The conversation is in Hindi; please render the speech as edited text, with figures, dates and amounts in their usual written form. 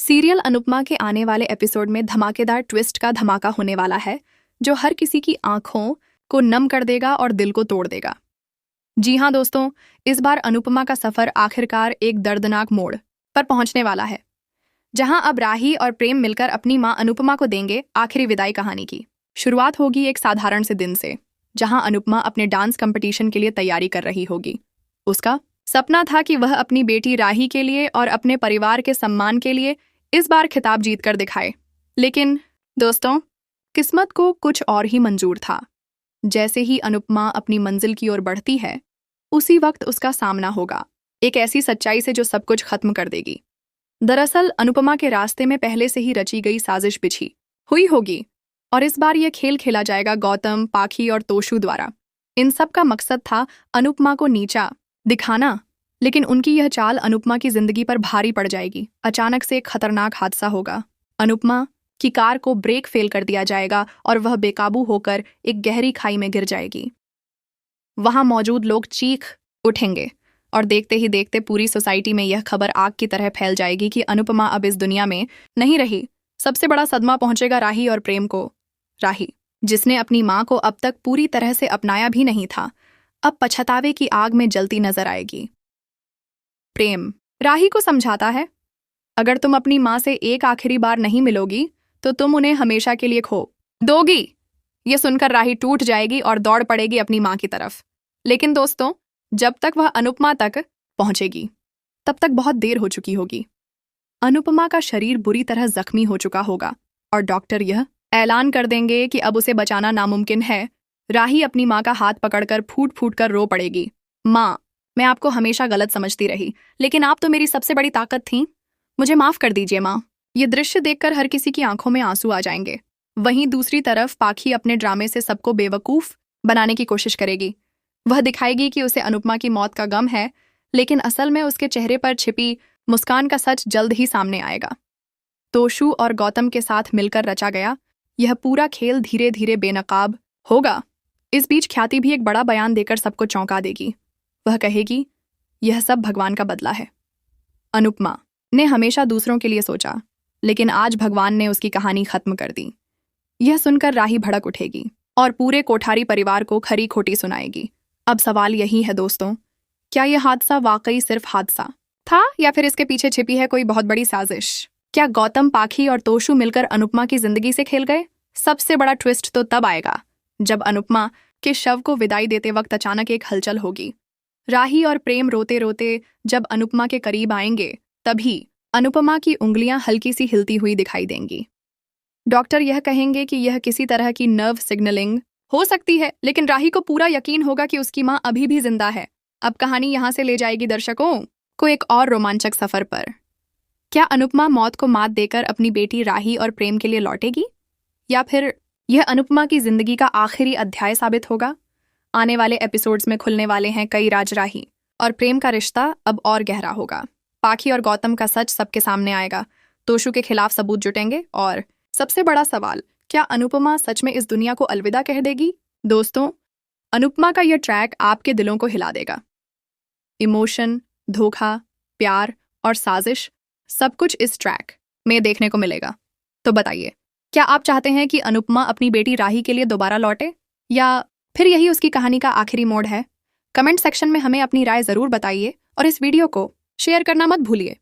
सीरियल अनुपमा के आने वाले एपिसोड में धमाकेदार ट्विस्ट का धमाका होने वाला है जो हर किसी की आंखों को नम कर देगा और दिल को तोड़ देगा। जी हाँ दोस्तों, इस बार अनुपमा का सफर आखिरकार एक दर्दनाक मोड़ पर पहुंचने वाला है, जहां अब राही और प्रेम मिलकर अपनी मां अनुपमा को देंगे आखिरी विदाई कहानी की। शुरुआत होगी एक साधारण से दिन से, जहां अनुपमा अपने डांस कंपटीशन के लिए तैयारी कर रही होगी। उसका सपना था कि वह अपनी बेटी राही के लिए और अपने परिवार के सम्मान के लिए इस बार खिताब जीत कर दिखाए। लेकिन दोस्तों, किस्मत को कुछ और ही मंजूर था। जैसे ही अनुपमा अपनी मंजिल की ओर बढ़ती है, उसी वक्त उसका सामना होगा एक ऐसी सच्चाई से जो सब कुछ खत्म कर देगी। दरअसल अनुपमा के रास्ते में पहले से ही रची गई साजिश बिछी हुई होगी और इस बार यह खेल खेला जाएगा गौतम, पाखी और तोशु द्वारा। इन सब का मकसद था अनुपमा को नीचा दिखाना, लेकिन उनकी यह चाल अनुपमा की जिंदगी पर भारी पड़ जाएगी। अचानक से एक खतरनाक हादसा होगा। अनुपमा की कार को ब्रेक फेल कर दिया जाएगा और वह बेकाबू होकर एक गहरी खाई में गिर जाएगी। वहां मौजूद लोग चीख उठेंगे और देखते ही देखते पूरी सोसाइटी में यह खबर आग की तरह फैल जाएगी कि अनुपमा अब इस दुनिया में नहीं रही। सबसे बड़ा सदमा पहुंचेगा राही और प्रेम को। राही, जिसने अपनी मां को अब तक पूरी तरह से अपनाया भी नहीं था, अब पछतावे की आग में जलती नजर आएगी। प्रेम राही को समझाता है, अगर तुम अपनी मां से एक आखिरी बार नहीं मिलोगी तो तुम उन्हें हमेशा के लिए खो दोगी। यह सुनकर राही टूट जाएगी और दौड़ पड़ेगी अपनी मां की तरफ। लेकिन दोस्तों, जब तक वह अनुपमा तक पहुंचेगी तब तक बहुत देर हो चुकी होगी। अनुपमा का शरीर बुरी तरह जख्मी हो चुका होगा और डॉक्टर यह ऐलान कर देंगे कि अब उसे बचाना नामुमकिन है। राही अपनी मां का हाथ पकड़कर फूट फूट कर रो पड़ेगी। मां, मैं आपको हमेशा गलत समझती रही, लेकिन आप तो मेरी सबसे बड़ी ताकत थीं। मुझे माफ कर दीजिए मां। ये दृश्य देखकर हर किसी की आंखों में आंसू आ जाएंगे। वहीं दूसरी तरफ पाखी अपने ड्रामे से सबको बेवकूफ बनाने की कोशिश करेगी। वह दिखाएगी कि उसे अनुपमा की मौत का गम है, लेकिन असल में उसके चेहरे पर छिपी मुस्कान का सच जल्द ही सामने आएगा। तोशु और गौतम के साथ मिलकर रचा गया यह पूरा खेल धीरे धीरे बेनकाब होगा। इस बीच ख्याति भी एक बड़ा बयान देकर सबको चौंका देगी। वह कहेगी, यह सब भगवान का बदला है। अनुपमा ने हमेशा दूसरों के लिए सोचा, लेकिन आज भगवान ने उसकी कहानी खत्म कर दी। यह सुनकर राही भड़क उठेगी और पूरे कोठारी परिवार को खरी खोटी सुनाएगी। अब सवाल यही है दोस्तों, क्या यह हादसा वाकई सिर्फ हादसा था या फिर इसके पीछे छिपी है कोई बहुत बड़ी साजिश? क्या गौतम, पाखी और तोशु मिलकर अनुपमा की जिंदगी से खेल गए? सबसे बड़ा ट्विस्ट तो तब आएगा जब अनुपमा के शव को विदाई देते वक्त अचानक एक हलचल होगी। राही और प्रेम रोते रोते जब अनुपमा के करीब आएंगे, तभी अनुपमा की उंगलियां हल्की सी हिलती हुई दिखाई देंगी। डॉक्टर यह कहेंगे कि यह किसी तरह की नर्व सिग्नलिंग हो सकती है, लेकिन राही को पूरा यकीन होगा कि उसकी मां अभी भी जिंदा है। अब कहानी यहां से ले जाएगी दर्शकों को एक और रोमांचक सफर पर। क्या अनुपमा मौत को मात देकर अपनी बेटी राही और प्रेम के लिए लौटेगी, या फिर यह अनुपमा की जिंदगी का आखिरी अध्याय साबित होगा? आने वाले एपिसोड्स में खुलने वाले हैं कई राज। राही और प्रेम का रिश्ता अब और गहरा होगा। पाखी और गौतम का सच सबके सामने आएगा। तोशु के खिलाफ सबूत जुटेंगे और सबसे बड़ा सवाल, क्या अनुपमा सच में इस दुनिया को अलविदा कह देगी? दोस्तों, अनुपमा का यह ट्रैक आपके दिलों को हिला देगा। इमोशन, धोखा, प्यार और साजिश, सब कुछ इस ट्रैक में देखने को मिलेगा। तो बताइए, क्या आप चाहते हैं कि अनुपमा अपनी बेटी राही के लिए दोबारा लौटे, या फिर यही उसकी कहानी का आखिरी मोड़ है? कमेंट सेक्शन में हमें अपनी राय जरूर बताइए और इस वीडियो को शेयर करना मत भूलिए।